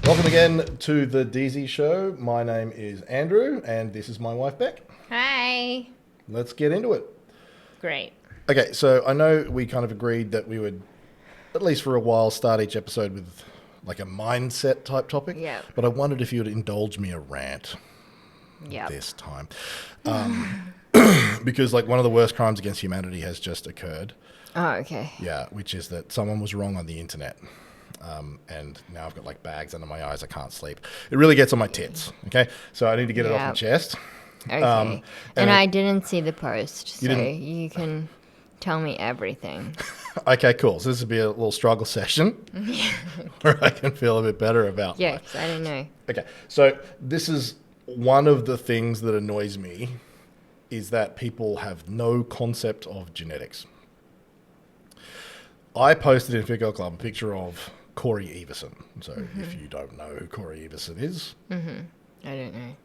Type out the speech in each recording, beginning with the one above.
Welcome again to the DZ Show. My name is Andrew, and this is my wife, Beck. Hi. Let's get into it. Great. Okay, so I know we kind of agreed that we would, at least for a while, start each episode with like a mindset type topic. Yeah. But I wondered if you would indulge me a rant Yeah. this time. Because like one of the worst crimes against humanity has just occurred. Oh, okay. Yeah, which is that someone was wrong on the internet. And now I've got like bags under my eyes. I can't sleep. It really gets on my tits. Okay. So I need to get it off my chest. Okay. And I didn't see the post, so didn't? you can tell me everything. Okay, cool. So this will be a little struggle session where I can feel a bit better about Yeah, 'cause I don't know. Okay. So this is one of the things that annoys me is that people have no concept of genetics. I posted in Fit Girl Club a picture of Corey Everson. So if you don't know who Corey Everson is, I don't know.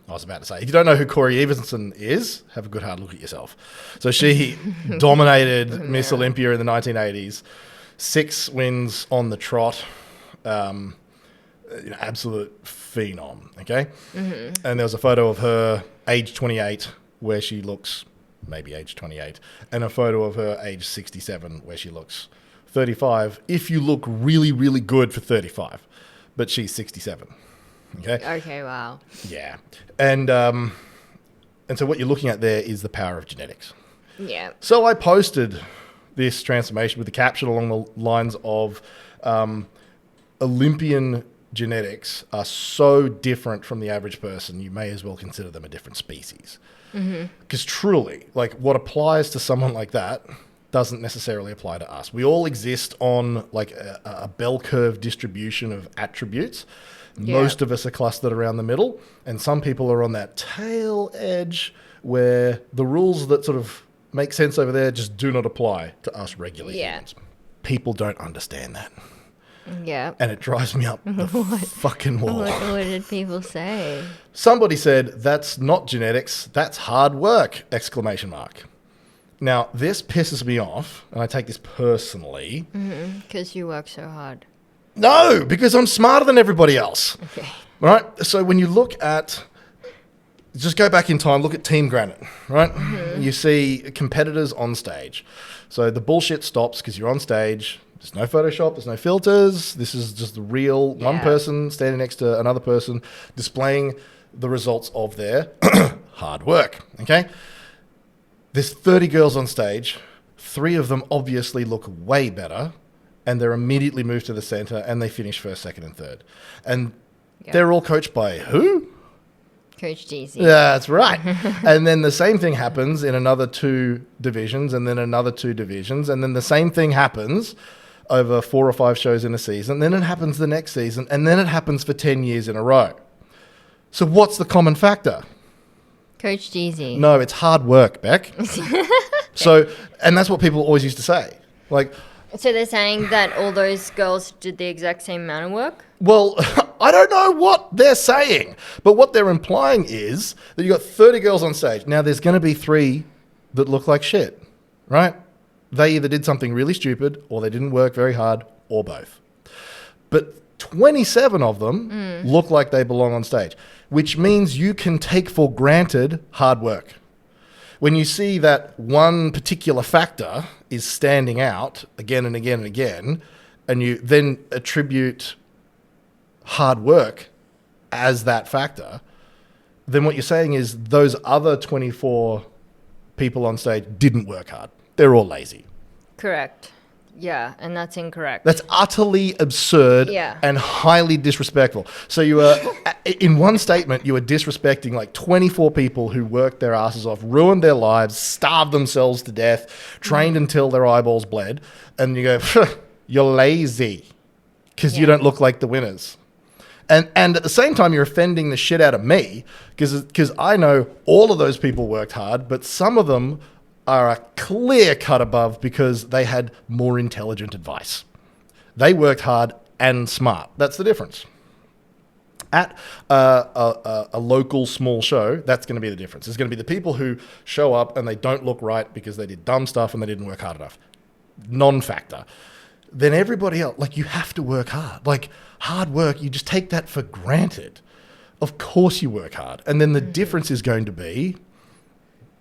I was about to say, if you don't know who Corey Everson is, have a good hard look at yourself. So she dominated Miss Olympia in the 1980s, 6 wins on the trot, absolute phenom, okay? And there was a photo of her age 28 where she looks maybe age 28, and a photo of her age 67 where she looks 35, if you look really, really good for 35, but she's 67. Okay. Okay, wow. Yeah. And so what you're looking at there is the power of genetics. Yeah. So I posted this transformation with the caption along the lines of Olympian genetics are so different from the average person, you may as well consider them a different species. Because truly, like what applies to someone like that doesn't necessarily apply to us. We all exist on like a bell curve distribution of attributes. Yeah. Most of us are clustered around the middle, and some people are on that tail edge where the rules that sort of make sense over there just do not apply to us regular humans. People don't understand that. Yeah. And it drives me up the fucking wall. What did people say? Somebody said, that's not genetics, that's hard work, exclamation mark. Now, this pisses me off, and I take this personally. Because you work so hard. No, because I'm smarter than everybody else. Okay. Right? So when you look at, just go back in time, look at Team Granite, right? You see competitors on stage. So the bullshit stops because you're on stage. There's no Photoshop, there's no filters. This is just the real one person standing next to another person displaying the results of their hard work, okay? There's 30 girls on stage. 3 of them obviously look way better, and they're immediately moved to the center, and they finish first, second, and third. And they're all coached by who? Coach DZ. Yeah, that's right. And then the same thing happens in another 2 divisions, and then another 2 divisions, and then the same thing happens over 4 or 5 shows in a season. Then it happens the next season, and then it happens for 10 years in a row. So what's the common factor? Coach DZ. No, it's hard work, Beck. So, and that's what people always used to say. Like, So they're saying that all those girls did the exact same amount of work? well, I don't know what they're saying, but what they're implying is that you got 30 girls on stage. Now, there's going to be 3 that look like shit, right? They either did something really stupid or they didn't work very hard or both. But 27 of them look like they belong on stage, which means you can take for granted hard work. When you see that one particular factor is standing out again and again and again, and you then attribute hard work as that factor, then what you're saying is those other 24 people on stage didn't work hard. They're all lazy. Correct. Yeah, and that's incorrect. That's utterly absurd and highly disrespectful. So you are, in one statement, you are disrespecting like 24 people who worked their asses off, ruined their lives, starved themselves to death, trained until their eyeballs bled, and you go, you're lazy because you don't look like the winners. And at the same time, you're offending the shit out of me because I know all of those people worked hard, but some of them are a clear cut above because they had more intelligent advice. They worked hard and smart. That's the difference. At a local small show, that's going to be the difference. There's going to be the people who show up and they don't look right because they did dumb stuff and they didn't work hard enough. Non-factor. then everybody else, like, you have to work hard. Like, hard work, you just take that for granted. Of course you work hard. And then the difference is going to be,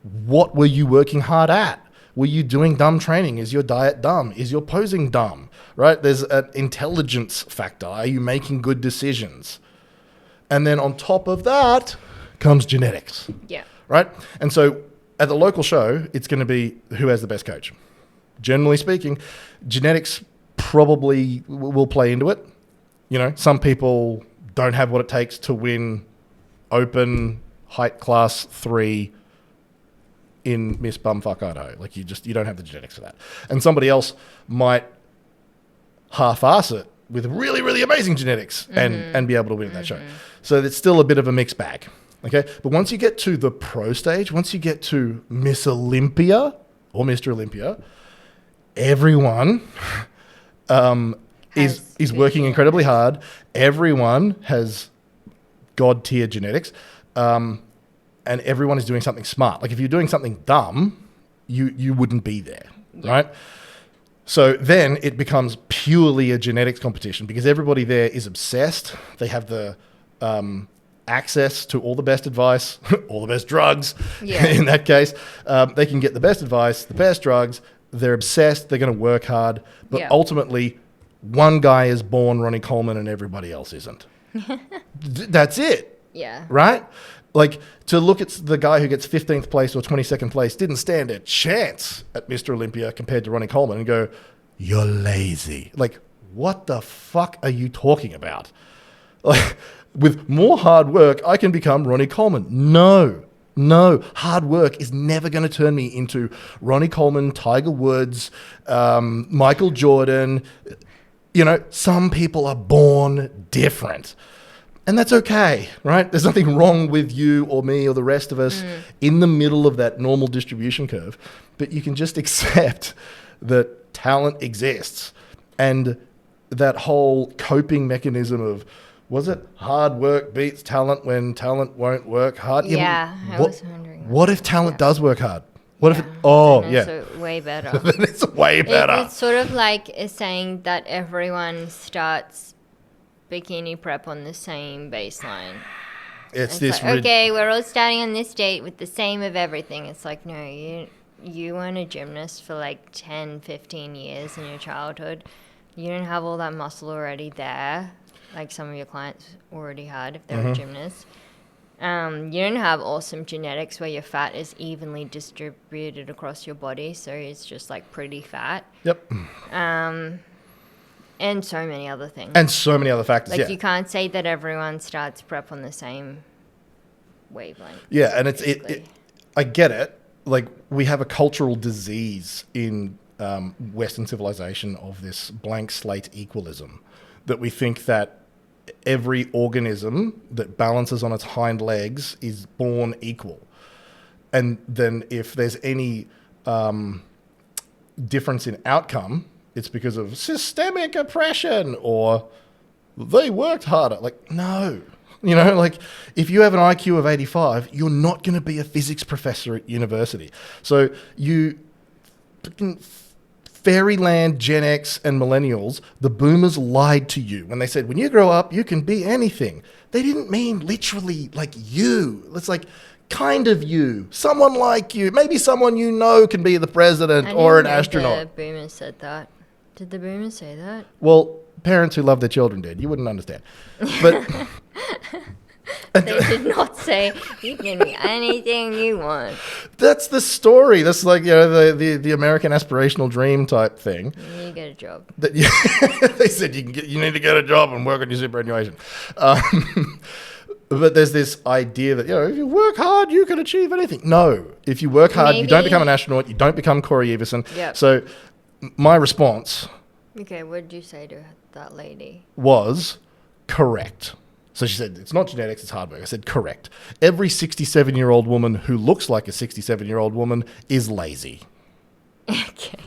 what were you working hard at? Were you doing dumb training? Is your diet dumb? Is your posing dumb? Right? There's an intelligence factor. Are you making good decisions? And then on top of that comes genetics. Yeah. Right? And so at the local show, it's going to be who has the best coach. Generally speaking, genetics probably will play into it. You know, some people don't have what it takes to win open height class 3 in Miss Bumfuck Idaho. Like, you don't have the genetics for that. And somebody else might half-ass it with really, really amazing genetics and be able to win at that show. So it's still a bit of a mixed bag. Okay. But once you get to the pro stage, once you get to Miss Olympia or Mr. Olympia, everyone is working incredibly hard. Everyone has God tier genetics. And everyone is doing something smart. Like, if you're doing something dumb, you wouldn't be there, right? So then it becomes purely a genetics competition because everybody there is obsessed. They have the access to all the best advice, all the best drugs. Yeah. In that case, they can get the best advice, the best drugs. They're obsessed. They're going to work hard. But ultimately, one guy is born Ronnie Coleman and everybody else isn't. That's it. Yeah. Right? Like, to look at the guy who gets 15th place or 22nd place didn't stand a chance at Mr. Olympia compared to Ronnie Coleman and go, you're lazy. Like, what the fuck are you talking about? Like, with more hard work, I can become Ronnie Coleman. No. Hard work is never going to turn me into Ronnie Coleman, Tiger Woods, Michael Jordan. You know, some people are born different. And that's okay, right? There's nothing wrong with you or me or the rest of us in the middle of that normal distribution curve. But you can just accept that talent exists. And that whole coping mechanism of, was it hard work beats talent when talent won't work hard? Yeah, I was wondering. What if talent does work hard? What if it, it's way better. Then it's way better. It's sort of like saying that everyone starts bikini prep on the same baseline. It's this like, okay, we're all starting on this date with the same of everything. It's like, no, you weren't a gymnast for like 10, 15 years in your childhood. You don't have all that muscle already there, like some of your clients already had if they were gymnasts. You don't have awesome genetics where your fat is evenly distributed across your body, so it's just like pretty fat. Yep. And so many other things. And so many other factors, Like, you can't say that everyone starts prep on the same wavelength. Yeah, and it I get it. Like, we have a cultural disease in Western civilization of this blank slate equalism, that we think that every organism that balances on its hind legs is born equal. And then if there's any difference in outcome, it's because of systemic oppression or they worked harder. Like, no. You know, like, if you have an IQ of 85, you're not going to be a physics professor at university. So you fairyland Gen X and millennials, the boomers lied to you when they said, when you grow up, you can be anything. They didn't mean literally like you. It's like kind of you, someone like you, maybe someone you know can be the president or an astronaut. The boomers said that. Did the boomers say that? Well, parents who love their children did. You wouldn't understand. But they did not say you can be anything you want. That's the story. That's like, you know, the American aspirational dream type thing. You get a job. They said you need to get a job and work on your superannuation. But there's this idea that, you know, if you work hard, you can achieve anything. No, if you work hard, you don't become an astronaut. You don't become Corey Everson. Yep. So my response. Okay, what did you say to that lady? Was correct. So she said, it's not genetics, it's hard work. I said, correct. Every 67-year-old woman who looks like a 67-year-old woman is lazy. Okay.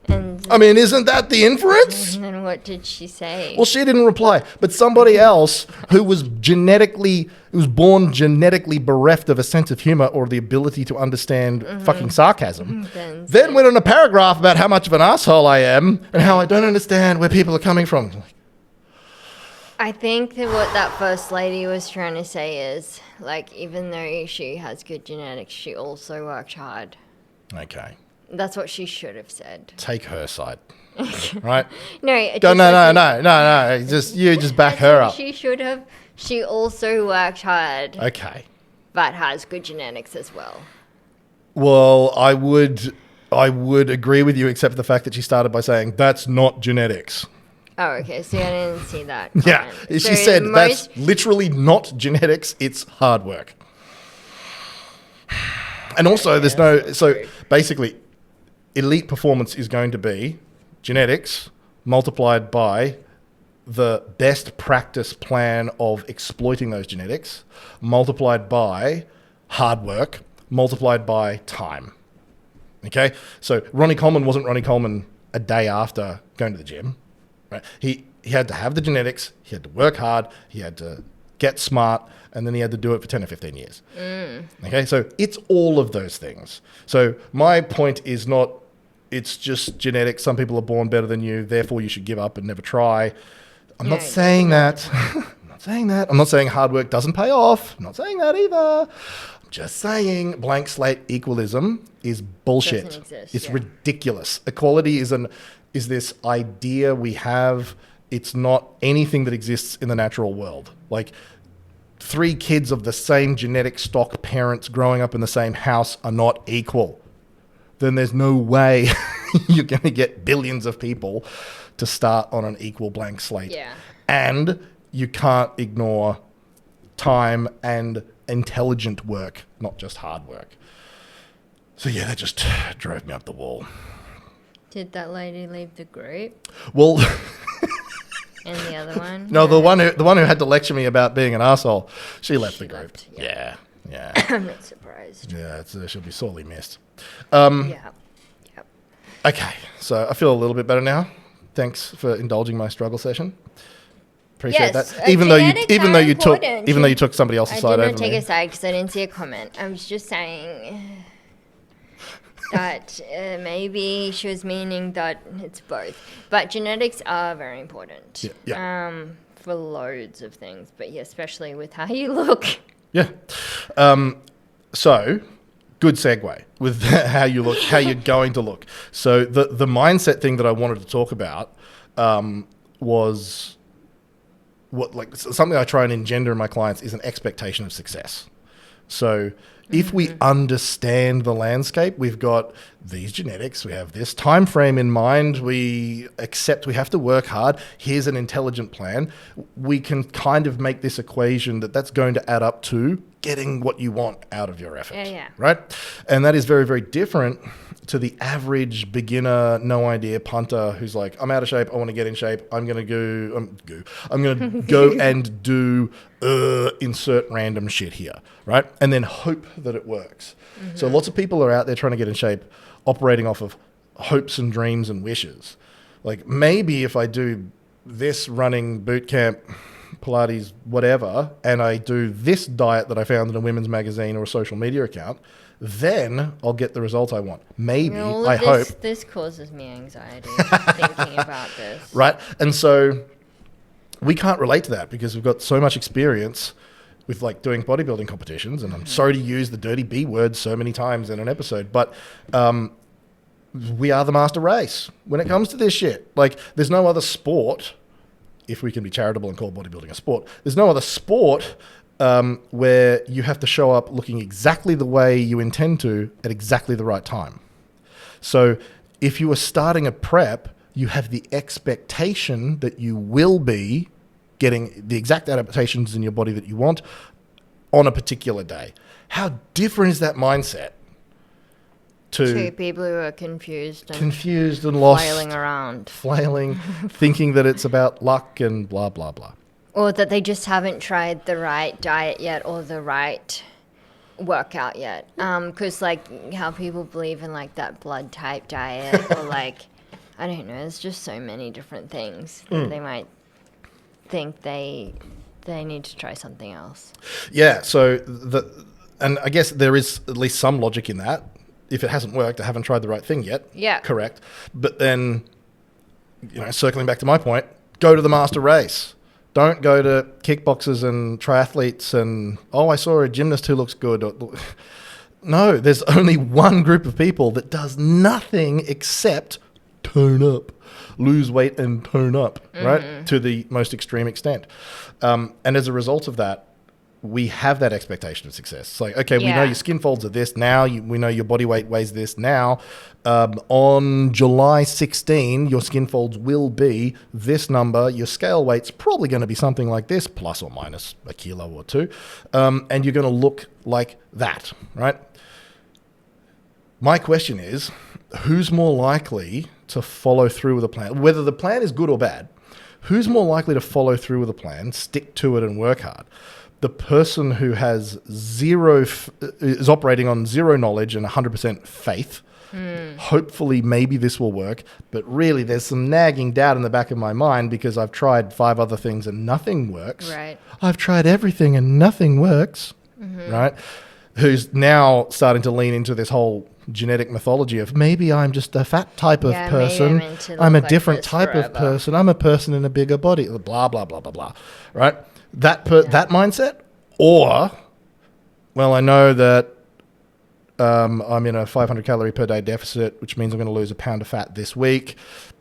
And I mean, isn't that the inference? And then what did she say? Well, she didn't reply. But somebody else who was genetically who was born genetically bereft of a sense of humor or the ability to understand fucking sarcasm, then went on a paragraph about how much of an asshole I am and how I don't understand where people are coming from. I think that what that first lady was trying to say is, like, even though she has good genetics, she also worked hard. Okay. That's what she should have said. Take her side. Right? No. No. You just back her up. She should have. She also worked hard. Okay. But has good genetics as well. Well, I would agree with you, except for the fact that she started by saying that's not genetics. Oh, okay. See, I didn't see that. Yeah, she said that's literally not genetics. It's hard work. And also, there's no. So basically, elite performance is going to be genetics multiplied by the best practice plan of exploiting those genetics, multiplied by hard work, multiplied by time. Okay? So Ronnie Coleman wasn't Ronnie Coleman a day after going to the gym. Right? He had to have the genetics, he had to work hard, he had to get smart, and then he had to do it for 10 or 15 years. Okay? So it's all of those things. So my point is not it's just genetics. Some people are born better than you, therefore you should give up and never try. I'm not saying that. I'm not saying that. I'm not saying hard work doesn't pay off. I'm not saying that either. I'm just saying blank slate equalism is bullshit. Doesn't exist, It's ridiculous. Equality is this idea we have. It's not anything that exists in the natural world. Like 3 kids of the same genetic stock parents growing up in the same house are not equal. Then there's no way you're going to get billions of people to start on an equal blank slate. Yeah. And you can't ignore time and intelligent work, not just hard work. So yeah, that just drove me up the wall. Did that lady leave the group? Well, and the other one? No, the one who had to lecture me about being an asshole, she left the group. Yeah. I'm not surprised. Yeah, she'll be sorely missed. Yeah. Okay, so I feel a little bit better now. Thanks for indulging my struggle session. Appreciate Yes, that. Even though you important. took somebody else's side over I did not take me. a side because I didn't see a comment. I was just saying that maybe she was meaning that it's both. But genetics are very important. Yeah. For loads of things, but yeah, especially with how you look. Yeah. So, good segue with how you look, how you're going to look. So the mindset thing that I wanted to talk about was something I try and engender in my clients is an expectation of success. So if we understand the landscape, we've got these genetics, we have this time frame in mind, we accept we have to work hard, here's an intelligent plan, we can kind of make this equation that's going to add up to getting what you want out of your effort. Yeah. Right? And that is very, very different to the average beginner, no idea punter who's like, I'm out of shape, I want to get in shape, I'm going to go and do insert random shit here, right? And then hope that it works. Mm-hmm. So lots of people are out there trying to get in shape, operating off of hopes and dreams and wishes. Like maybe if I do this running boot camp, Pilates, whatever, and I do this diet that I found in a women's magazine or a social media account, then I'll get the result I want. Maybe, I hope. This causes me anxiety thinking about this. Right? And so we can't relate to that because we've got so much experience with like doing bodybuilding competitions, and I'm sorry to use the dirty B word so many times in an episode, but we are the master race when it comes to this shit. Like there's no other sport, if we can be charitable and call bodybuilding a sport, there's no other sport where you have to show up looking exactly the way you intend to at exactly the right time. So if you are starting a prep, you have the expectation that you will be getting the exact adaptations in your body that you want on a particular day. How different is that mindset to people who are confused and lost, flailing, thinking that it's about luck and blah, blah, blah. Or that they just haven't tried the right diet yet or the right workout yet. Because like how people believe in like that blood type diet or like, I don't know, there's just so many different things that they might think they they need to try something else. Yeah. So and I guess there is at least some logic in that. If it hasn't worked, I haven't tried the right thing yet. Yeah. Correct. But then, circling back to my point, go to the master race. Don't go to kickboxers and triathletes and, I saw a gymnast who looks good. No, there's only one group of people that does nothing except tone up, lose weight and tone up, right? To the most extreme extent. And as a result of that, we have that expectation of success. It's like, okay, we know your skin folds are this now. We know your body weight weighs this now. On July 16, your skin folds will be this number. Your scale weight's probably going to be something like this, plus or minus a kilo or two. And you're going to look like that, right? My question is, who's more likely to follow through with a plan? Whether the plan is good or bad, who's more likely to follow through with a plan, stick to it and work hard? The person who has is operating on zero knowledge and 100% faith. Hopefully, maybe this will work. But really, there's some nagging doubt in the back of my mind because I've tried 5 other things and nothing works. Right. I've tried everything and nothing works. Right. Who's now starting to lean into this whole genetic mythology of maybe I'm just a fat type of person. I'm a different type of person. I'm a person in a bigger body. Blah, blah, blah, blah, blah. Right. That mindset, or, well, I know that I'm in a 500 calorie per day deficit, which means I'm going to lose a pound of fat this week.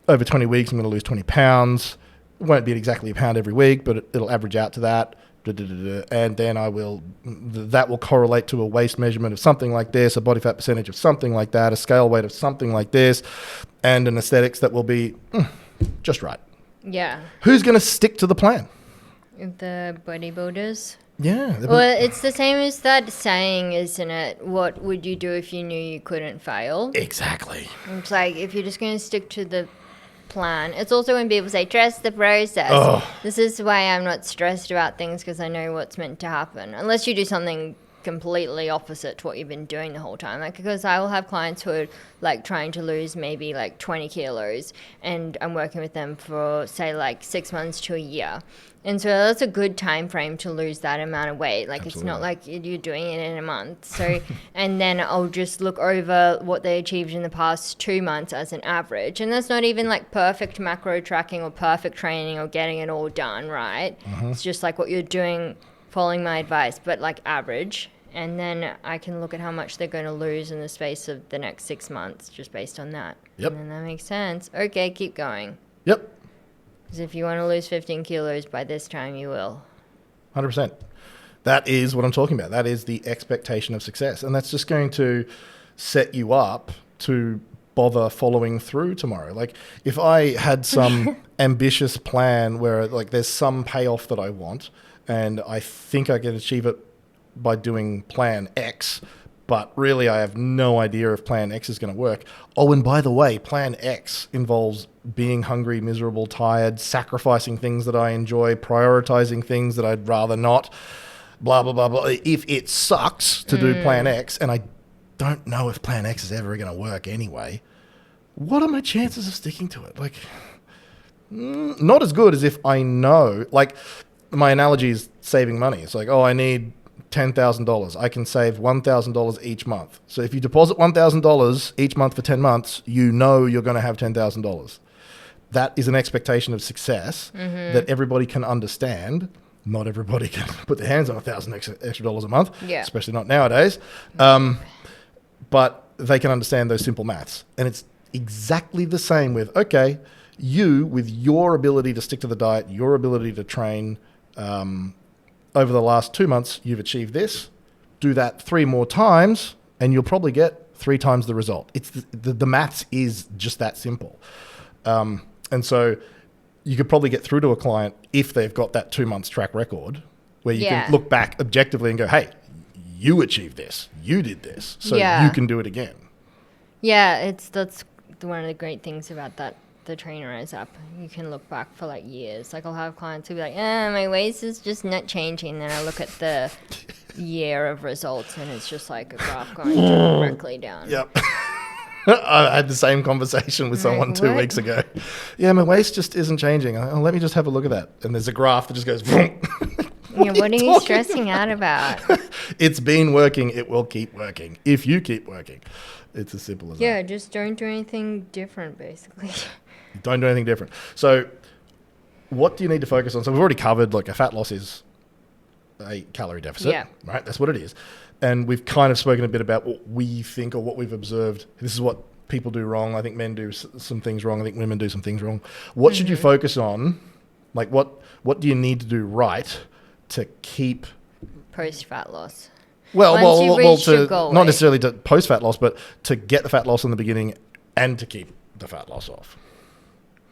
Over 20 weeks, I'm going to lose 20 pounds. It won't be exactly a pound every week, but it'll average out to that. And then that will correlate to a waist measurement of something like this, a body fat percentage of something like that, a scale weight of something like this, and an aesthetics that will be just right. Yeah. Who's going to stick to the plan? The bodybuilders. Yeah. Well, it's the same as that saying, isn't it? What would you do if you knew you couldn't fail? Exactly. It's like, if you're just going to stick to the plan. It's also when people say, trust the process. This is why I'm not stressed about things, because I know what's meant to happen. Unless you do something completely opposite to what you've been doing the whole time. Like, because I will have clients who are like trying to lose maybe like 20 kilos, and I'm working with them for say like 6 months to a year. And so that's a good time frame to lose that amount of weight. Like, Absolutely. It's not like you're doing it in a month. So, and then I'll just look over what they achieved in the past 2 months as an average. And that's not even like perfect macro tracking or perfect training or getting it all done, right? It's just like what you're doing, following my advice, but like average. And then I can look at how much they're going to lose in the space of the next 6 months just based on that. Yep. And then that makes sense. Okay, keep going. Yep. Because if you want to lose 15 kilos by this time, you will. 100%. That is what I'm talking about. That is the expectation of success. And that's just going to set you up to bother following through tomorrow. Like, if I had some ambitious plan where like there's some payoff that I want and I think I can achieve it by doing plan X, but really I have no idea if plan X is going to work. Oh, and by the way, plan X involves being hungry, miserable, tired, sacrificing things that I enjoy, prioritizing things that I'd rather not, blah, blah, blah, blah. If it sucks to do plan X, and I don't know if plan X is ever going to work anyway, what are my chances of sticking to it? Like, not as good as if I know. Like, my analogy is saving money. It's like, I need $10,000. I can save $1,000 each month. So if you deposit $1,000 each month for 10 months, you know you're going to have $10,000. That is an expectation of success that everybody can understand. Not everybody can put their hands on $1,000 extra dollars a month, especially not nowadays. But they can understand those simple maths. And it's exactly the same with, okay, you, with your ability to stick to the diet, your ability to train, over the last 2 months, you've achieved this. Do that 3 more times, and you'll probably get 3 times the result. It's the maths is just that simple. And so you could probably get through to a client if they've got that 2 months track record where you can look back objectively and go, hey, you achieved this. You did this. So you can do it again. Yeah, that's one of the great things about that. The Trainerize app, you can look back for like years. Like, I'll have clients who be like, my waist is just not changing. Then I look at the year of results and it's just like a graph going directly down. Yep. I had the same conversation with someone 2 weeks ago. Yeah, my waist just isn't changing. Let me just have a look at that. And there's a graph that just goes, Yeah, what are you stressing out about? It's been working. It will keep working if you keep working. It's as simple as that. Yeah, just don't do anything different, basically. Don't do anything different. So what do you need to focus on? So we've already covered, like, a fat loss is a calorie deficit, Yeah. right? That's what it is. And we've kind of spoken a bit about what we think or what we've observed. This is what people do wrong. I think men do some things wrong. I think women do some things wrong. What should you focus on? Like, what do you need to do right to keep... Post-fat loss. Well, Once you've reached your goal not weight. necessarily to post-fat loss, but to get the fat loss in the beginning and to keep the fat loss off.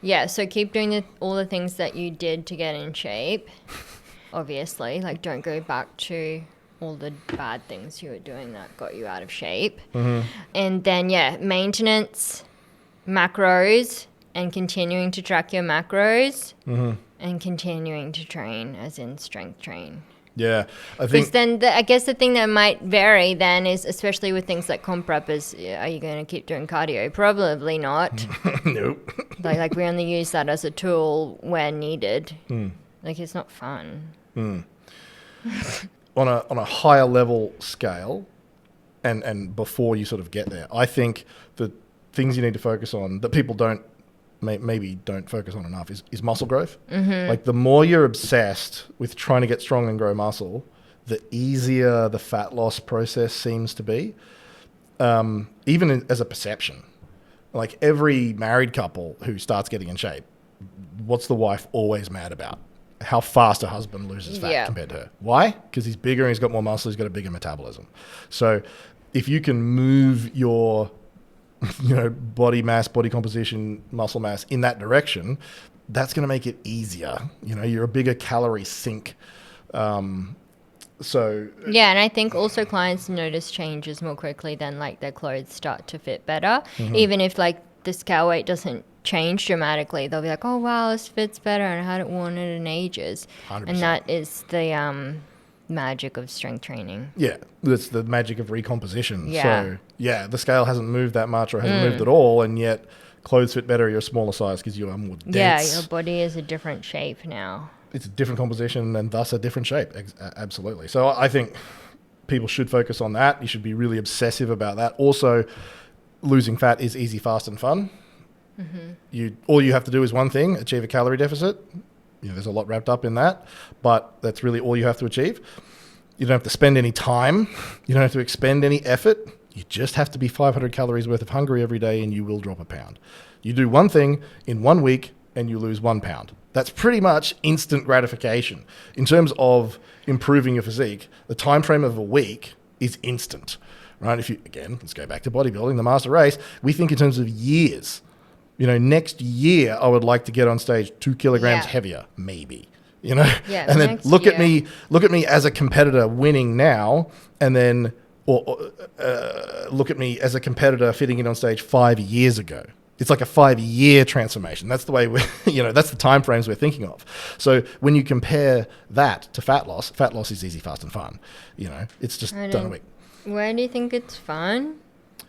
Yeah, so keep doing all the things that you did to get in shape. Obviously, like, don't go back to all the bad things you were doing that got you out of shape. And then, yeah, maintenance, macros, and continuing to track your macros, and continuing to train, as in strength train. Yeah, I Because think... then I guess the thing that might vary then is, especially with things like comp rep, is, are you going to keep doing cardio? Probably not. Nope. like we only use that as a tool when needed. Like, it's not fun. On a higher level scale, and before you sort of get there, I think the things you need to focus on that people maybe don't focus on enough is muscle growth. Like, the more you're obsessed with trying to get strong and grow muscle, the easier the fat loss process seems to be, even as a perception. Like, every married couple who starts getting in shape, what's the wife always mad about? How fast her husband loses fat compared to her. Why? Because he's bigger and he's got more muscle, he's got a bigger metabolism. So if you can move your body mass, body composition, muscle mass in that direction, that's going to make it easier. You're a bigger calorie sink. So yeah, and I think also clients notice changes more quickly than, like, their clothes start to fit better. Even if, like, the scale weight doesn't change dramatically, they'll be like, oh wow, this fits better and I hadn't worn it in ages. 100%. And that is the magic of strength training. Yeah, that's the magic of recomposition. Yeah. So yeah, the scale hasn't moved that much or hasn't moved at all, and yet clothes fit better, you're a smaller size because you are more dense. Yeah, your body is a different shape now. It's a different composition and thus a different shape. Absolutely. So I think people should focus on that. You should be really obsessive about that. Also, losing fat is easy, fast, and fun. All you have to do is one thing: achieve a calorie deficit. There's a lot wrapped up in that, but that's really all you have to achieve. You don't have to spend any time. You don't have to expend any effort. You just have to be 500 calories worth of hungry every day, and you will drop a pound. You do one thing in 1 week, and you lose 1 pound. That's pretty much instant gratification. In terms of improving your physique, the time frame of a week is instant, right? Let's go back to bodybuilding, the master race. We think in terms of years. Next year I would like to get on stage 2 kilograms heavier, maybe. Yeah, and then look at me as a competitor winning now, and then look at me as a competitor fitting in on stage 5 years ago. It's like a 5-year transformation. That's the way that's the time frames we're thinking of. So when you compare that to fat loss is easy, fast, and fun. It's just done in a week. Why do you think it's fun?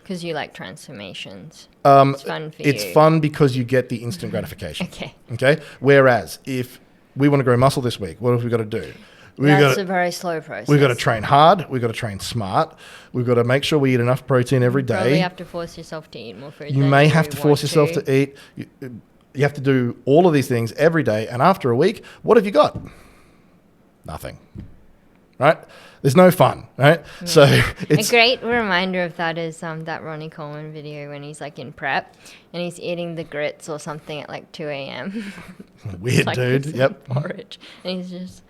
Because you like transformations. It's fun for you. It's fun because you get the instant gratification. Okay. Whereas if we want to grow muscle this week, what have we got to do? That's a very slow process. We've got to train hard. We've got to train smart. We've got to make sure we eat enough protein every day. You probably have to force yourself to eat more food. You may have to force yourself to eat. You have to do all of these things every day. And after a week, what have you got? Nothing. Right? There's no fun, right? Yeah. So it's a great reminder of that is that Ronnie Coleman video when he's like in prep and he's eating the grits or something at like 2 a.m. Weird, like dude. Yep. Porridge, and he's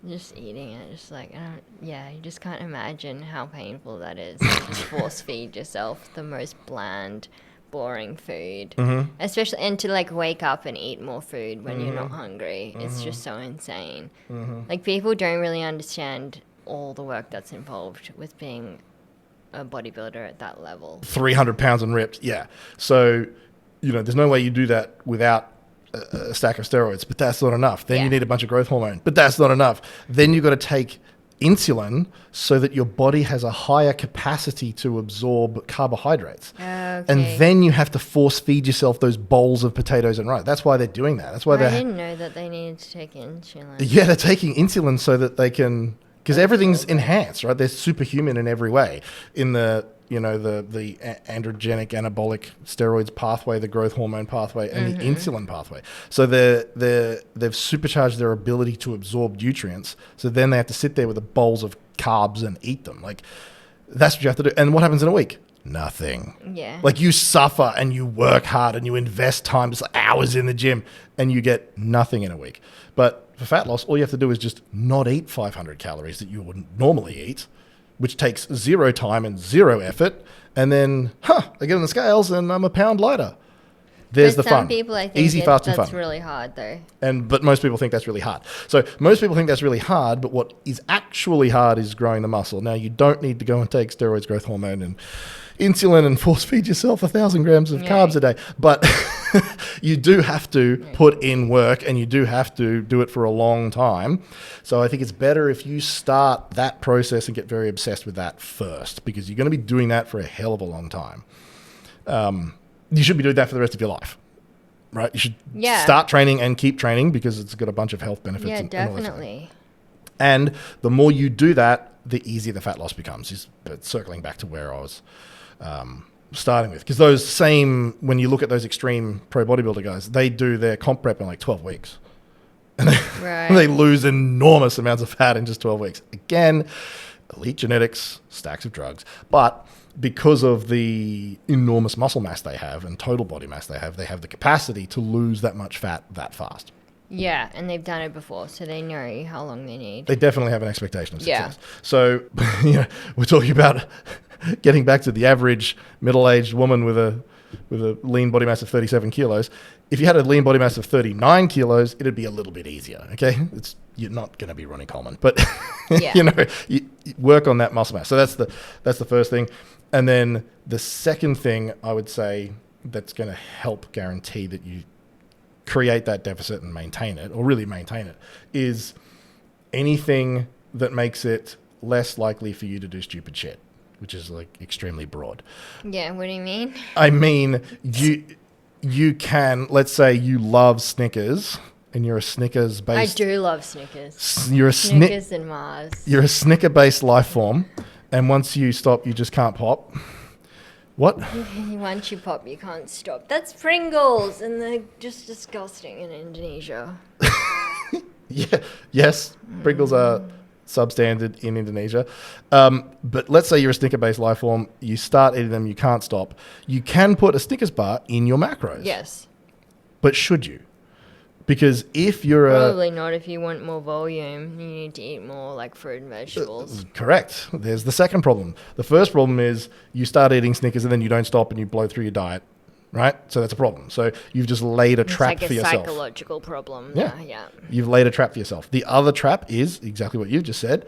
just eating it, just like you just can't imagine how painful that is. Just force feed yourself the most bland, boring food, especially, and to like wake up and eat more food when you're not hungry. It's just so insane. Like, people don't really understand all the work that's involved with being a bodybuilder at that level. 300 pounds and ripped, yeah. So, there's no way you do that without a stack of steroids, but that's not enough. Then you need a bunch of growth hormone, but that's not enough. Then you've got to take insulin so that your body has a higher capacity to absorb carbohydrates. Okay. And then you have to force feed yourself those bowls of potatoes and rice. That's why they're doing that. That's why I didn't know that they needed to take insulin. Yeah, they're taking insulin so that they can, because everything's enhanced, right? They're superhuman in every way. In the androgenic anabolic steroids pathway, the growth hormone pathway, and the insulin pathway. So they've supercharged their ability to absorb nutrients. So then they have to sit there with the bowls of carbs and eat them. Like, that's what you have to do. And what happens in a week? Nothing. Yeah. Like, you suffer and you work hard and you invest time, just hours in the gym, and you get nothing in a week. But for fat loss, all you have to do is just not eat 500 calories that you would normally eat, which takes 0 time and 0 effort. And then, I get on the scales and I'm a pound lighter. There's the fun. Some people, I think, easy, fast, and fun. That's really hard, though. But most people think that's really hard. So most people think that's really hard, but what is actually hard is growing the muscle. Now, you don't need to go and take steroids, growth hormone, and insulin and force feed yourself 1,000 grams of carbs a day. But you do have to put in work, and you do have to do it for a long time. So I think it's better if you start that process and get very obsessed with that first, because you're going to be doing that for a hell of a long time. You should be doing that for the rest of your life, right? You should start training and keep training, because it's got a bunch of health benefits. Yeah, definitely. And the more you do that, the easier the fat loss becomes. But circling back to where I was starting with, because when you look at those extreme pro bodybuilder guys, they do their comp prep in like 12 weeks. And they lose enormous amounts of fat in just 12 weeks. Again, elite genetics, stacks of drugs. But because of the enormous muscle mass they have and total body mass they have the capacity to lose that much fat that fast. Yeah, and they've done it before, so they know how long they need. They definitely have an expectation of success. So, we're talking about getting back to the average middle-aged woman with a lean body mass of 37 kilos. If you had a lean body mass of 39 kilos, it'd be a little bit easier, okay? You're not going to be Ronnie Coleman, but you work on that muscle mass. So that's the first thing. And then the second thing I would say that's going to help guarantee that you create that deficit and maintain it, or really maintain it, is anything that makes it less likely for you to do stupid shit, which is like extremely broad. Yeah, what do you mean? I mean, you can, let's say you love Snickers and you're a Snickers based. I do love Snickers. You're a Snickers and Mars. You're a Snicker based life form, and once you stop, you just can't pop. What? Once you pop, you can't stop. That's Pringles, and they're just disgusting in Indonesia. Yeah. Yes, Pringles are substandard in Indonesia. But let's say you're a Snicker-based life form. You start eating them, you can't stop. You can put a Snickers bar in your macros. Yes. But should you? Because if you're Probably not. If you want more volume, you need to eat more like fruit and vegetables. Correct. There's the second problem. The first problem is you start eating Snickers and then you don't stop and you blow through your diet, right? So that's a problem. So you've just laid a trap for yourself. It's like a psychological problem. Yeah. You've laid a trap for yourself. The other trap is exactly what you've just said.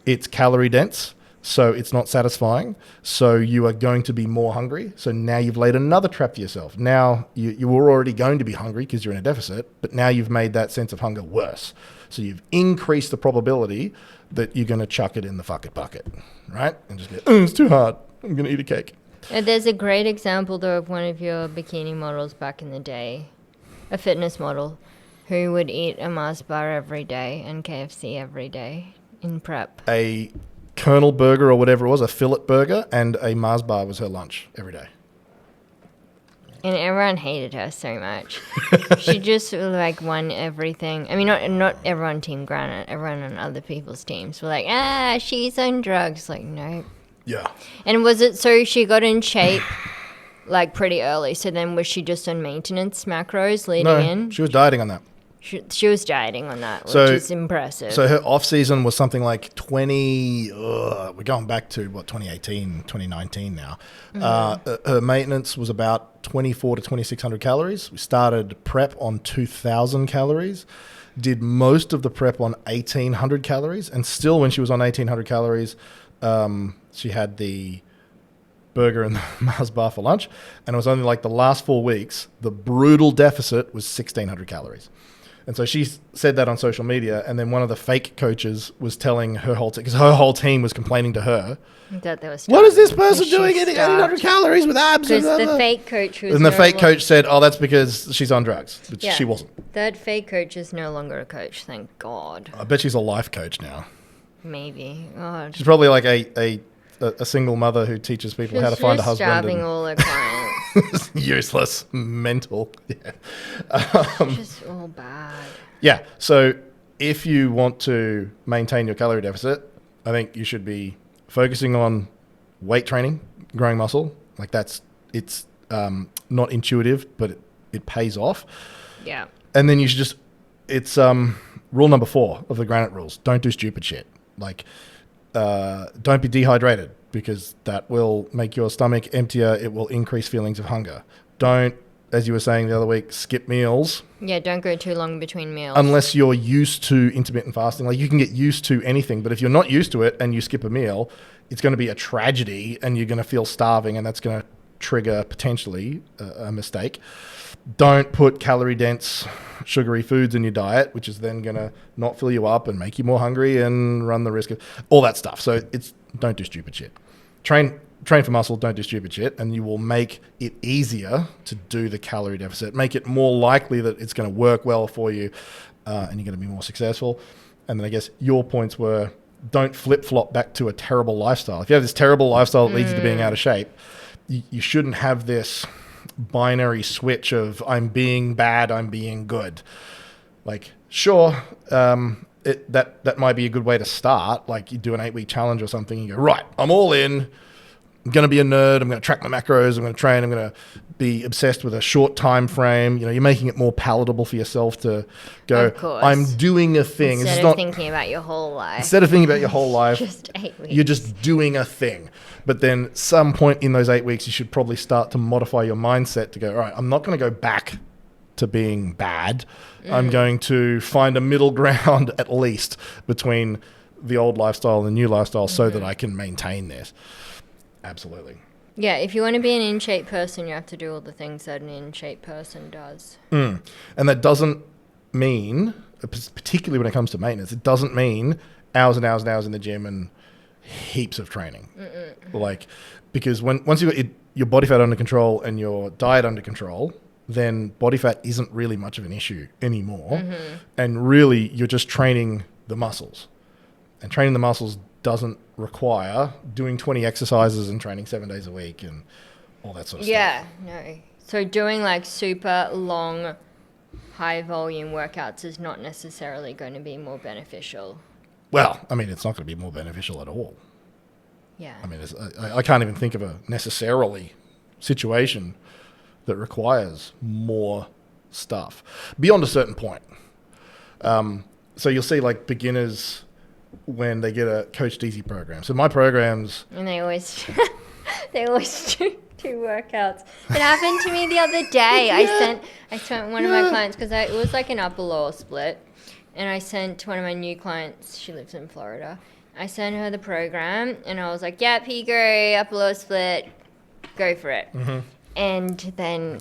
It's calorie dense, so it's not satisfying. So you are going to be more hungry. So now you've laid another trap for yourself. Now you were already going to be hungry because you're in a deficit, but now you've made that sense of hunger worse. So you've increased the probability that you're going to chuck it in the fuck it bucket, right? And just go, it's too hard. I'm going to eat a cake. There's a great example, though, of one of your bikini models back in the day, a fitness model, who would eat a Mars bar every day and KFC every day in prep. A Colonel burger or whatever it was, a fillet burger, and a Mars bar was her lunch every day. And everyone hated her so much. She just like won everything. I mean, not everyone Team Granite, everyone on other people's teams were like, she's on drugs. Like, no. Yeah. And was it so she got in shape like pretty early? So then was she just on maintenance macros leading in? No, she was dieting on that. She was dieting on that, which is impressive. So her off season was something like 20. We're going back to 2018, 2019 now. Her maintenance was about 2,400 to 2,600 calories. We started prep on 2,000 calories. Did most of the prep on 1,800 calories, and still, when she was on 1,800 calories, she had the burger and the Mars bar for lunch, and it was only like the last 4 weeks. The brutal deficit was 1,600 calories. And so she said that on social media, and then one of the fake coaches was telling her whole team, because her whole team was complaining to her, that they were what is this person starving. doing eating 800 calories with abs? Because and blah, the blah. fake coach was And the fake coach said, oh, that's because she's on drugs. But she wasn't. That fake coach is no longer a coach, thank God. I bet she's a life coach now. Maybe. God. She's probably like a single mother who teaches people how to find a husband. Starving all her clients. Useless, mental. Yeah. Just all bad. Yeah. So if you want to maintain your calorie deficit, I think you should be focusing on weight training, growing muscle. Like it's not intuitive, but it pays off. Yeah. And then you should it's rule number 4 of the Granite rules. Don't do stupid shit. Like, don't be dehydrated, because that will make your stomach emptier. It will increase feelings of hunger. Don't, as you were saying the other week, skip meals. Yeah, don't go too long between meals. Unless you're used to intermittent fasting. Like, you can get used to anything, but if you're not used to it and you skip a meal, it's going to be a tragedy, and you're going to feel starving, and that's going to trigger potentially a mistake. Don't put calorie-dense, sugary foods in your diet, which is then going to not fill you up and make you more hungry and run the risk of all that stuff. So don't do stupid shit. Train for muscle, don't do stupid shit, and you will make it easier to do the calorie deficit. Make it more likely that it's going to work well for you, and you're going to be more successful. And then I guess your points were, don't flip-flop back to a terrible lifestyle. If you have this terrible lifestyle that leads you to being out of shape, you shouldn't have this binary switch of I'm being bad, I'm being good. Like, sure, that might be a good way to start. Like, you do an 8-week challenge or something, you go, right, I'm all in. I'm going to be a nerd. I'm going to track my macros. I'm going to train. I'm going to be obsessed with a short time frame. You know, you're making it more palatable for yourself to go, I'm doing a thing. Instead of thinking about your whole life. Instead of thinking about your whole life, just 8 weeks. You're just doing a thing. But then some point in those 8 weeks, you should probably start to modify your mindset to go, all right, I'm not going to go back to being bad. I'm going to find a middle ground at least between the old lifestyle and the new lifestyle so that I can maintain this. Absolutely. Yeah, if you want to be an in-shape person, you have to do all the things that an in-shape person does. And that doesn't mean, particularly when it comes to maintenance, it doesn't mean hours and hours and hours in the gym and heaps of training. Like, because once you've got your body fat under control and your diet under control, then body fat isn't really much of an issue anymore. And really, you're just training the muscles. And training the muscles doesn't require doing 20 exercises and training 7 days a week and all that sort of stuff. Yeah, no. So doing like super long, high volume workouts is not necessarily going to be more beneficial. Well, I mean, it's not going to be more beneficial at all. Yeah. I mean, I can't even think of a necessarily situation that requires more stuff beyond a certain point. So you'll see like beginners when they get a Coach Easy program. So my programs... And they always do workouts. It happened to me the other day. I sent one of my clients, because it was like an upper lower split, and I sent one of my new clients, she lives in Florida, I sent her the program, and I was like, yeah, Pico, upper lower split, go for it. And then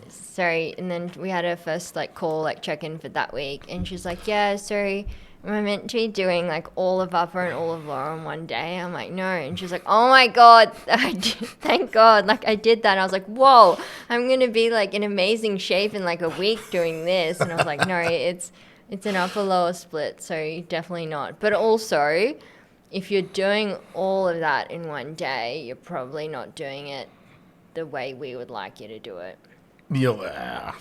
we had our first like call, like check-in for that week, and she's like, yeah, sorry, am I meant to be doing like all of upper and all of lower on one day? I'm like, no. And she's like, oh my God, thank God. Like I did that. And I was like, whoa, I'm going to be like in amazing shape in like a week doing this. And I was like, no, it's an upper lower split. So definitely not. But also if you're doing all of that in one day, you're probably not doing it the way we would like you to do it. I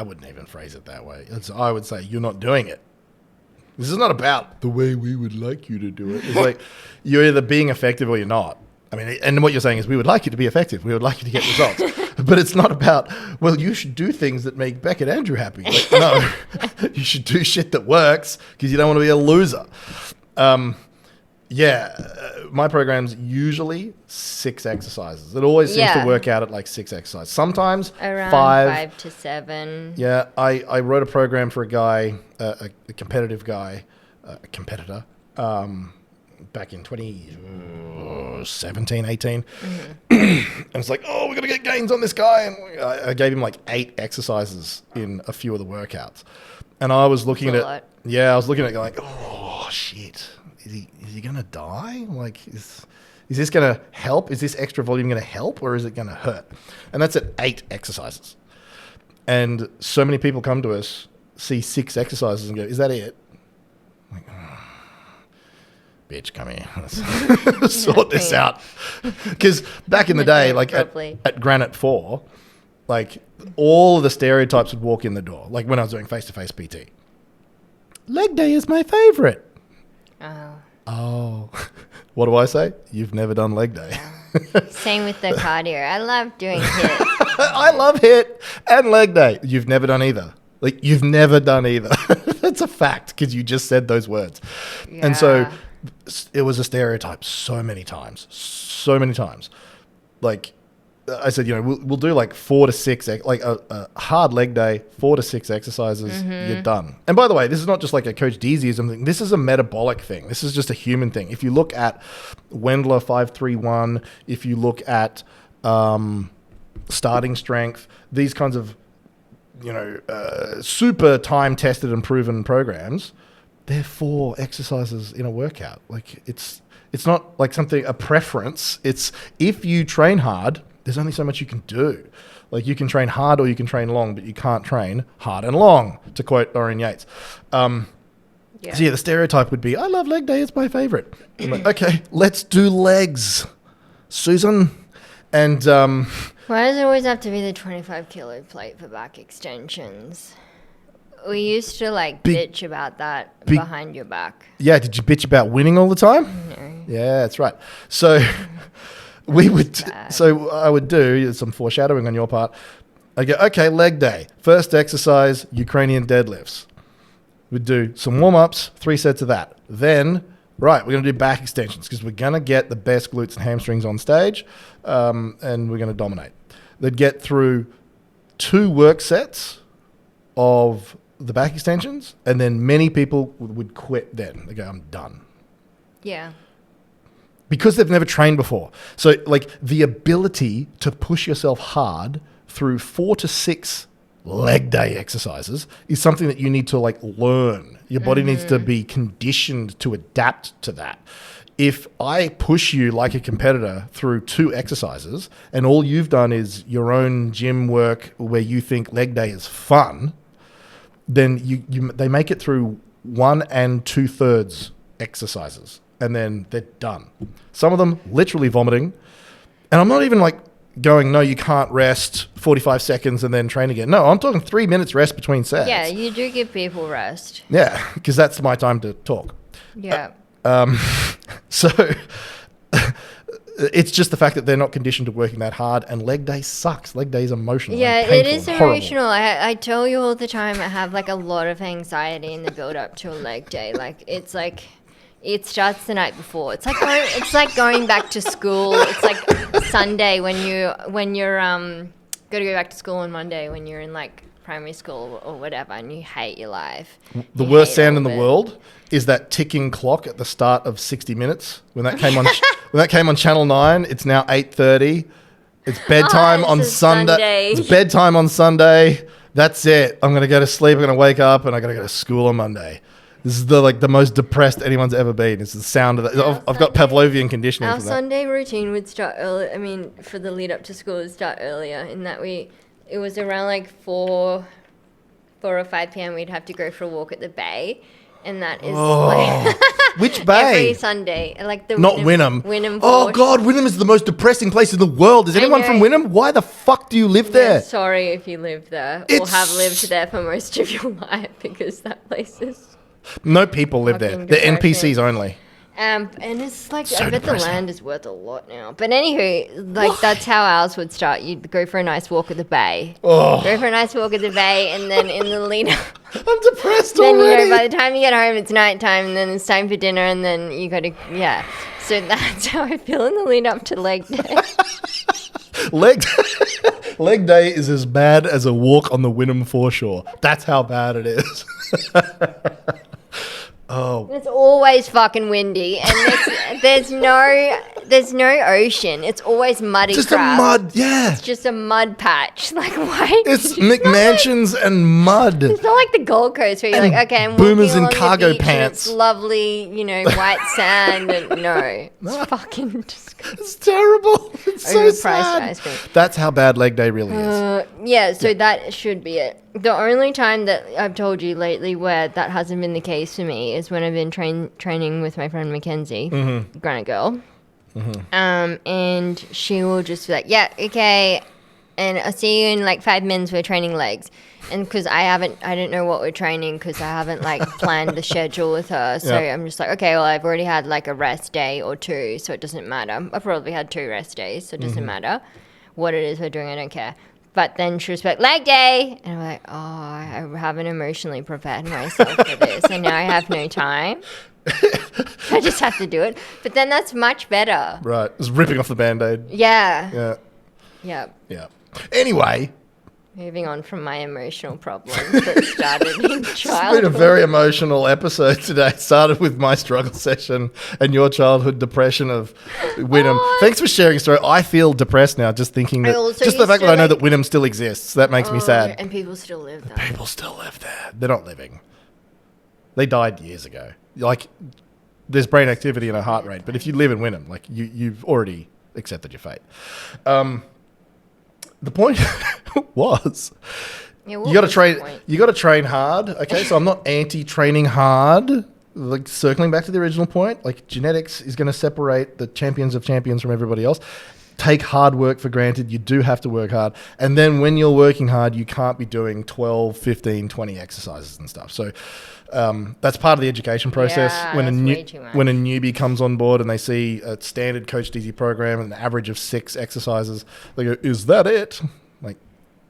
wouldn't even phrase it that way. I would say you're not doing it. This is not about the way we would like you to do it. It's like you're either being effective or you're not. I mean, and what you're saying is we would like you to be effective. We would like you to get results. But it's not about, well, you should do things that make Beck and Andrew happy. Like, no, you should do shit that works because you don't want to be a loser. My program's usually 6 exercises. It always seems to work out at like 6 exercises. Sometimes around 5 to 7. Yeah, I wrote a program for a guy, a competitive guy, a competitor, back in 2017, 18. And it's like, oh, we're going to get gains on this guy. And I gave him like 8 exercises in a few of the workouts. And I was looking That's a at lot. it. Yeah, I was looking at it going, oh, shit. Is he going to die? Like, is this going to help? Is this extra volume going to help or is it going to hurt? And that's at 8 exercises. And so many people come to us, see 6 exercises and go, is that it? I'm like, bitch, come here. Let's sort this out. Because back in the day, like at Granite 4, like all of the stereotypes would walk in the door. Like when I was doing face-to-face PT. Leg day is my favorite. Oh. What do I say? You've never done leg day. Same with the cardio. I love doing HIIT. I love HIIT and leg day. You've never done either. Like you've never done either. That's a fact because you just said those words. Yeah. And so it was a stereotype so many times. Like I said, we'll do like 4 to 6, like a hard leg day, 4 to 6 exercises, you're done. And by the way, this is not just like a Coach Deasyism thing. This is a metabolic thing. This is just a human thing. If you look at Wendler 531, if you look at starting strength, these kinds of, super time tested and proven programs, they're 4 exercises in a workout. Like it's not like a preference. It's if you train hard, there's only so much you can do. Like you can train hard or you can train long, but you can't train hard and long, to quote Dorian Yates. So the stereotype would be, I love leg day, it's my favorite. I'm like, okay, let's do legs, Susan. And why does it always have to be the 25 kilo plate for back extensions? We used to bitch about that behind your back. Yeah, did you bitch about winning all the time? No. Yeah, that's right. So I would do some foreshadowing on your part. I go, okay, leg day. First exercise, Ukrainian deadlifts. We'd do some warm-ups, 3 sets of that. Then, right, we're going to do back extensions because we're going to get the best glutes and hamstrings on stage, and we're going to dominate. They'd get through 2 work sets of the back extensions, and then many people would quit then. They go, I'm done. Yeah. Because they've never trained before. So like the ability to push yourself hard through 4 to 6 leg day exercises is something that you need to learn. Your body needs to be conditioned to adapt to that. If I push you like a competitor through 2 exercises and all you've done is your own gym work where you think leg day is fun, then they make it through 1 2/3 exercises. And then they're done. Some of them literally vomiting. And I'm not even going, no, you can't rest 45 seconds and then train again. No, I'm talking 3 minutes rest between sets. Yeah, you do give people rest. Yeah, because that's my time to talk. Yeah. So it's just the fact that they're not conditioned to working that hard, and leg day sucks. Leg day is emotional. Yeah, and painful it is and horrible. emotional. I tell you all the time, I have a lot of anxiety in the build up to a leg day. It starts the night before. It's like going back to school. It's like Sunday when you're got to go back to school on Monday when you're in primary school or whatever, and you hate your life. The worst sound in the world is that ticking clock at the start of 60 Minutes. When that came on, when that came on Channel 9, it's now 8:30. It's bedtime on Sunday. It's bedtime on Sunday. That's it. I'm gonna go to sleep. I'm gonna wake up, and I gotta go to school on Monday. This is the most depressed anyone's ever been. It's the sound of that. I've got Pavlovian conditioning. Our Sunday routine would start early. I mean, for the lead up to school, it would start earlier. In that it was around 4 or 5 p.m. We'd have to go for a walk at the bay, and that is which bay? Every Sunday, the not Wynnum. Wynnum. Oh God, Wynnum is the most depressing place in the world. Is anyone from Wynnum? Why the fuck do you live there? Sorry if you live there or have lived there for most of your life, because that place is. No people live there. They're NPCs only. And it's so I bet depressing. the land is worth a lot now. But anywho, that's how ours would start. You'd go for a nice walk at the bay. Oh. Go for a nice walk at the bay, and then in the lead up. I'm depressed then already. by the time you get home, it's nighttime, and then it's time for dinner, and then you got to, So that's how I feel in the lead up to leg day. Leg day is as bad as a walk on the Wynnum foreshore. That's how bad it is. Oh. It's always fucking windy, and there's no There's no ocean. It's always muddy Just crap. a mud, yeah. It's just a mud patch. Like, why? It's McMansions and mud. It's not like the Gold Coast where you're And like, okay, I'm boomers walking in along cargo the beach pants. and it's lovely, white sand. And no, it's fucking disgusting. It's terrible. It's so Overpriced sad. ice cream. That's how bad leg day really is. Yeah, so that should be it. The only time that I've told you lately where that hasn't been the case for me is when I've been training with my friend Mackenzie, Granite Girl. And she will just be like, yeah, okay, and I'll see you in like 5 minutes. We're training legs. And because I don't know what we're training because I haven't like planned the schedule with her. So I'm just like, okay, well, I've already had like a rest day or 2, so it doesn't matter. I probably had 2 rest days, so it doesn't matter what it is we're doing. I don't care. But then she was like, leg day. And I'm like, oh, I haven't emotionally prepared myself for this. And now I have no time. I just have to do it. But then that's much better. Right. It's ripping off the Band-Aid. Yeah. Yeah. Yeah. Anyway. Moving on from my emotional problems that started in It's childhood. been a very emotional episode today. It started with my struggle session and your childhood depression of Wynnum. Oh. Thanks for sharing a story. I feel depressed now just thinking that, just the fact that I know that Wynnum still exists. That makes me sad. And people still live there. People still live there. They're not living. They died years ago. Like, there's brain activity and a heart rate, but if you live in Wynnum, like you've already accepted your fate. The point was, you got to train. You got to train hard. Okay, so I'm not anti-training hard. Like circling back to the original point, like genetics is going to separate the champions of champions from everybody else. Take hard work for granted. You do have to work hard. And then when you're working hard, you can't be doing 12, 15, 20 exercises and stuff. So that's part of the education process. Yeah, when when a newbie comes on board and they see a standard Coach DZ program and an average of 6 exercises, they go, is that it? Like,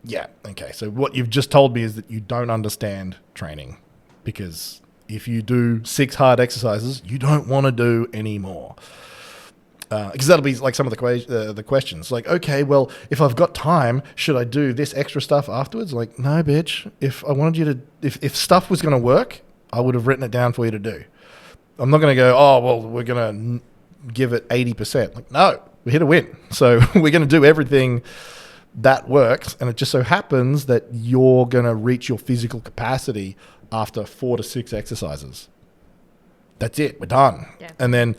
yeah, okay. So what you've just told me is that you don't understand training, because if you do 6 hard exercises, you don't want to do any more. Because that'll be like some of the questions. Like, okay, well, if I've got time, should I do this extra stuff afterwards? Like, no, bitch. If I wanted you to, if stuff was going to work, I would have written it down for you to do. I'm not going to go, oh, well, we're going to give it 80%. Like, no, we're here to win. So we're going to do everything that works. And it just so happens that you're going to reach your physical capacity after 4 to 6 exercises. That's it. We're done. Yeah. And then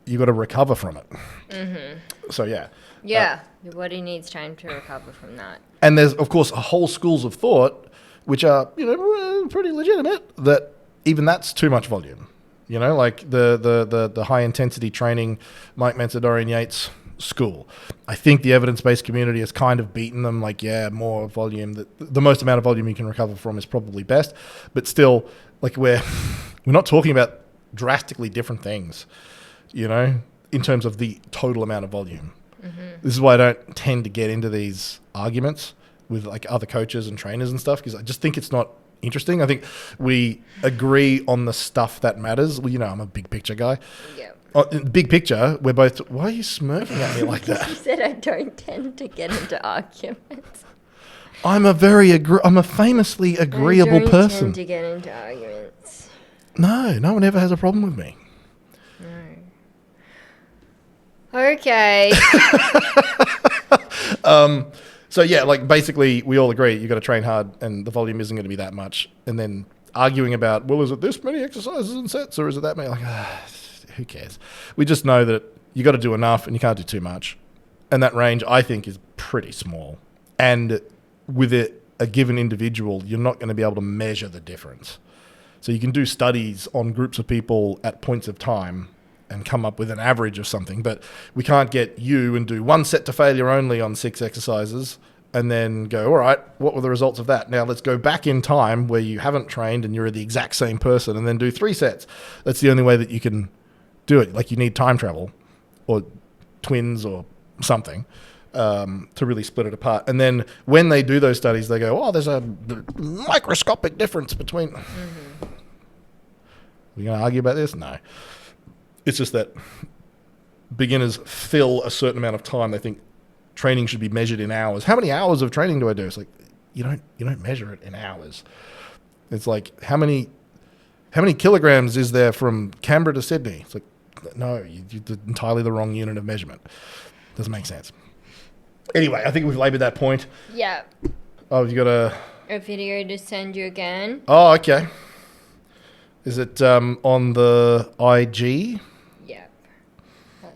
you got to recover from it. Mm-hmm. So, yeah. Yeah. Your body needs time to recover from that. And there's, of course, whole schools of thought, which are, pretty legitimate, that even that's too much volume. Like the high intensity training, Mike Mansadorian Yates school. I think the evidence-based community has kind of beaten them. Like, yeah, more volume. The most amount of volume you can recover from is probably best. But still, like, we're not talking about drastically different things, in terms of the total amount of volume. Mm-hmm. This is why I don't tend to get into these arguments with like other coaches and trainers and stuff, because I just think it's not interesting. I think we agree on the stuff that matters. Well, I'm a big picture guy. Yeah. Big picture, we're both... Why are you smirking at me like that? You said I don't tend to get into arguments. I'm a famously agreeable person. I don't tend to get into arguments. No one ever has a problem with me. Okay. So yeah, like basically we all agree you got to train hard and the volume isn't going to be that much. And then arguing about, well, is it this many exercises and sets or is it that many? Like, who cares? We just know that you got to do enough and you can't do too much. And that range, I think, is pretty small. And with a given individual, you're not going to be able to measure the difference. So you can do studies on groups of people at points of time and come up with an average of something, but we can't get you and do 1 set to failure only on 6 exercises and then go, all right, what were the results of that? Now let's go back in time where you haven't trained and you're the exact same person and then do 3 sets. That's the only way that you can do it. Like, you need time travel or twins or something to really split it apart. And then when they do those studies, they go, oh, there's a microscopic difference between... Mm-hmm. Are we going to argue about this? No. It's just that beginners fill a certain amount of time. They think training should be measured in hours. How many hours of training do I do? It's like, you don't measure it in hours. It's like, how many kilograms is there from Canberra to Sydney? It's like No, you did entirely the wrong unit of measurement. Doesn't make sense. Anyway, I think we've laboured that point. Yeah. Oh, you got a video to send you again. Oh, okay. Is it on the IG? Yeah.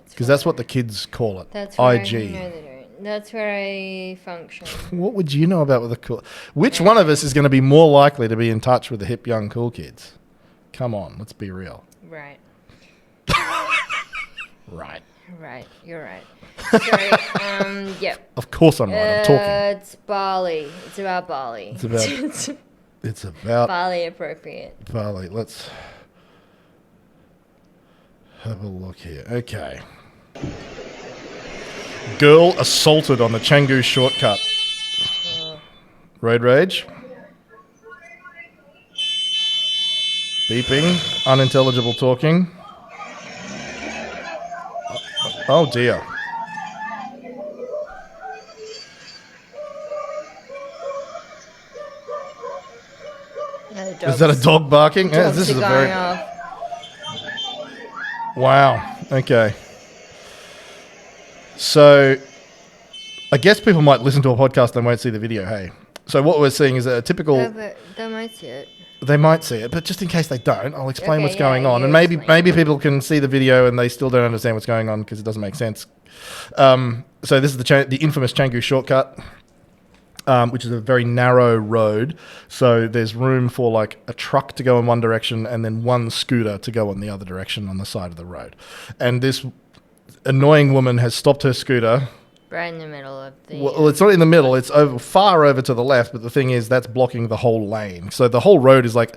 Because that's what the kids call it. That's where IG. No, they don't. That's where I function. What would you know about with the cool? Which one of us is going to be more likely to be in touch with the hip young cool kids? Come on, let's be real. Right. Right. Right. You're right. Sorry. Yep. Of course I'm right. I'm talking. It's Bali. It's about Bali. It's about Bali appropriate. Bali. Let's have a look here. Okay. Girl assaulted on the Canggu shortcut. Road rage. Beeping. Unintelligible talking. Oh dear. Is that a dog barking? Yeah, this is a very... Wow. Okay. So, I guess people might listen to a podcast and won't see the video, hey? So what we're seeing is a typical... Yeah, but they might see it. They might see it, but just in case they don't, I'll explain what's going on. And explain. maybe people can see the video and they still don't understand what's going on because it doesn't make sense. So this is the infamous Canggu shortcut, which is a very narrow road. So there's room for like a truck to go in one direction and then one scooter to go in the other direction on the side of the road. And this annoying woman has stopped her scooter. Right in the middle of the... Well, it's not in the middle. It's far over to the left, but the thing is that's blocking the whole lane. So the whole road is like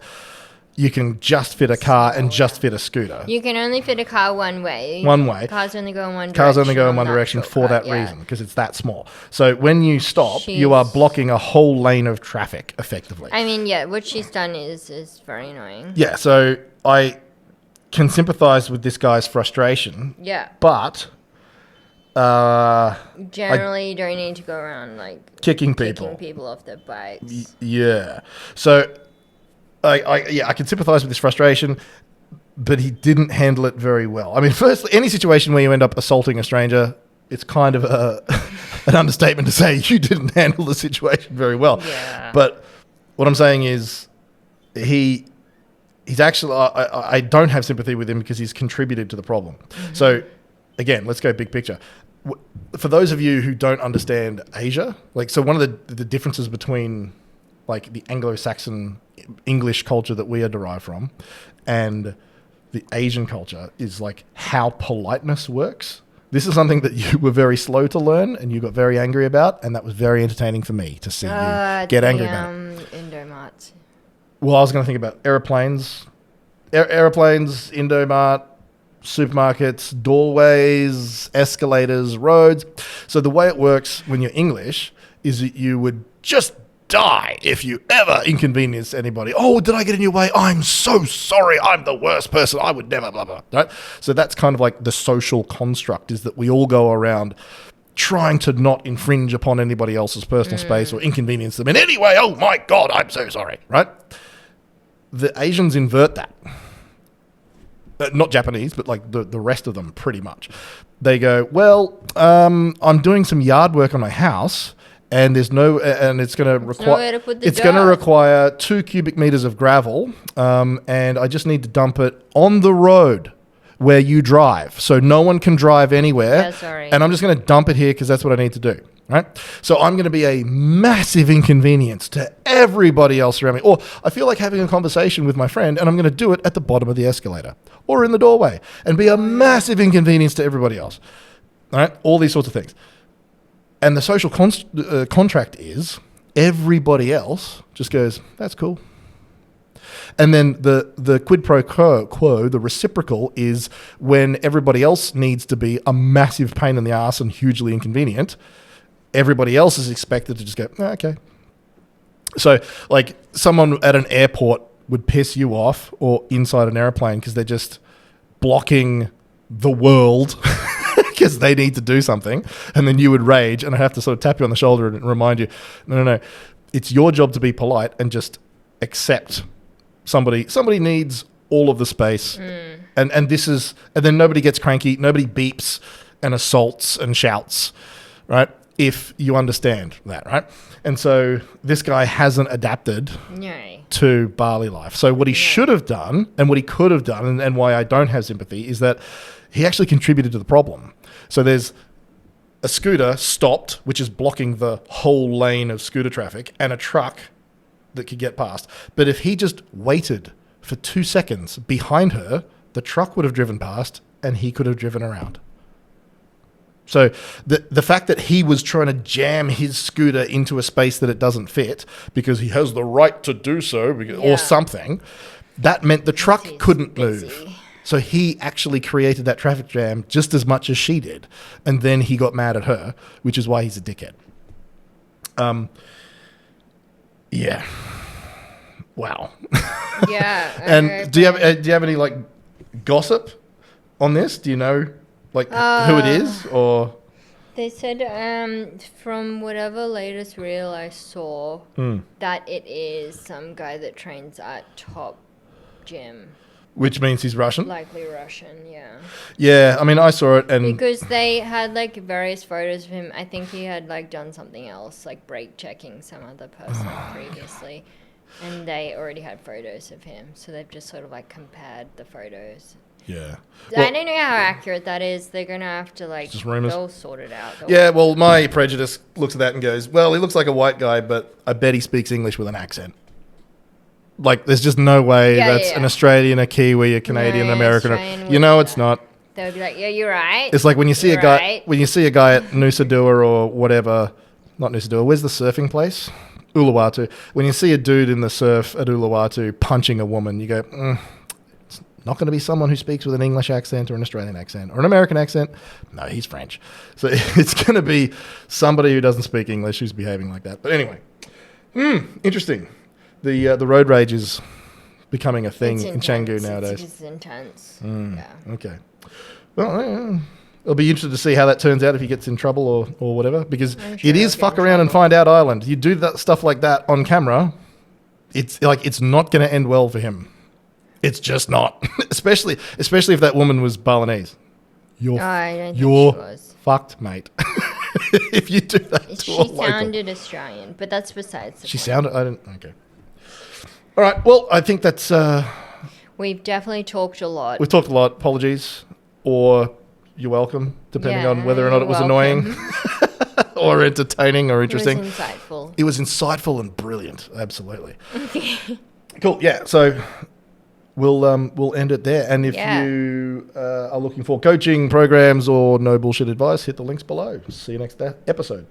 you can just fit a car and just fit a scooter. You can only fit a car one way. One way. Cars only go in one direction. Cars only go in one direction for that reason, because it's that small. So when you stop, you are blocking a whole lane of traffic, effectively. I mean, yeah, what she's done is very annoying. Yeah, so I can sympathise with this guy's frustration. Yeah. But... generally, you don't need to go around like kicking people off their bikes. Yeah. So, I can sympathise with this frustration, but he didn't handle it very well. I mean, firstly, any situation where you end up assaulting a stranger, it's kind of an understatement to say you didn't handle the situation very well. Yeah. But what I'm saying is, he's actually I don't have sympathy with him because he's contributed to the problem. Mm-hmm. So. Again, let's go big picture. For those of you who don't understand Asia, like, so one of the differences between like the Anglo-Saxon English culture that we are derived from and the Asian culture is like how politeness works. This is something that you were very slow to learn and you got very angry about, and that was very entertaining for me to see you get angry about it. Indomart. Well, I was going to think about airplanes, Indomart, supermarkets, doorways, escalators, roads. So the way it works when you're English is that you would just die if you ever inconvenience anybody. Oh, did I get in your way? I'm so sorry. I'm the worst person. I would never, blah, blah. Right? So that's kind of like the social construct, is that we all go around trying to not infringe upon anybody else's personal space or inconvenience them in any way. Oh my God, I'm so sorry. Right? The Asians invert that. Not Japanese, but like the rest of them pretty much. They go, well, I'm doing some yard work on my house and there's and it's going to require, it's going to require 2 cubic meters of gravel. And I just need to dump it on the road where you drive. So no one can drive anywhere. Yeah, sorry. And I'm just going to dump it here because that's what I need to do. Right? So I'm going to be a massive inconvenience to everybody else around me. Or I feel like having a conversation with my friend and I'm going to do it at the bottom of the escalator or in the doorway and be a massive inconvenience to everybody else. All right? All these sorts of things. And the social contract is everybody else just goes, that's cool. And then the quid pro quo, the reciprocal, is when everybody else needs to be a massive pain in the ass and hugely inconvenient, everybody else is expected to just go, oh, okay. So, like, someone at an airport would piss you off, or inside an airplane, because they're just blocking the world because they need to do something, and then you would rage, and I have to sort of tap you on the shoulder and remind you, no. It's your job to be polite and just accept somebody needs all of the space. And then nobody gets cranky, nobody beeps and assaults and shouts, right? If you understand that, right? And so this guy hasn't adapted to Bali life. So what he should have done and what he could have done, and why I don't have sympathy, is that he actually contributed to the problem. So there's a scooter stopped, which is blocking the whole lane of scooter traffic, and a truck that could get past. But if he just waited for 2 seconds behind her, the truck would have driven past and he could have driven around. So the fact that he was trying to jam his scooter into a space that it doesn't fit because he has the right to do so or something, that meant the truck couldn't move. So he actually created that traffic jam just as much as she did. And then he got mad at her, which is why he's a dickhead. Yeah. Wow. Yeah. And do you have any like gossip on this? Do you know like who it is or? They said from whatever latest reel I saw that it is some guy that trains at Top Gym. Which means he's Russian? Likely Russian, yeah. Yeah, I mean, I saw it and... Because they had, like, various photos of him. I think he had, like, done something else, like brake checking some other person previously. And they already had photos of him. So they've just sort of, like, compared the photos. Yeah. I don't know how accurate that is. They're going to have to, like... Just rumors. They'll sort it out. Well, my prejudice looks at that and goes, well, he looks like a white guy, but I bet he speaks English with an accent. Like, there's just no way that's an Australian, a Kiwi, a Canadian, American. It's not. They would be like, yeah, you're right. It's like when you see a guy at Nusa Dua or whatever, not Nusa Dua, where's the surfing place? Uluwatu. When you see a dude in the surf at Uluwatu punching a woman, you go, it's not going to be someone who speaks with an English accent or an Australian accent or an American accent. No, he's French. So it's going to be somebody who doesn't speak English who's behaving like that. But anyway, interesting. The road rage is becoming a thing in Canggu nowadays. It's intense. Yeah. Okay. Well, I'll be interested to see how that turns out if he gets in trouble or whatever, because it is fuck around and find out island. You do that stuff like that on camera, it's not going to end well for him. It's just not. especially if that woman was Balinese. You're fucked, mate. If you do that to a local. She sounded Australian, but that's besides the point. Okay. All right. Well, I think that's... We've definitely talked a lot. We've talked a lot. Apologies. Or you're welcome, depending on whether or not it was annoying or entertaining or interesting. It was insightful. It was insightful and brilliant. Absolutely. Cool. Yeah. So we'll end it there. And if you are looking for coaching programs or no bullshit advice, hit the links below. See you next episode.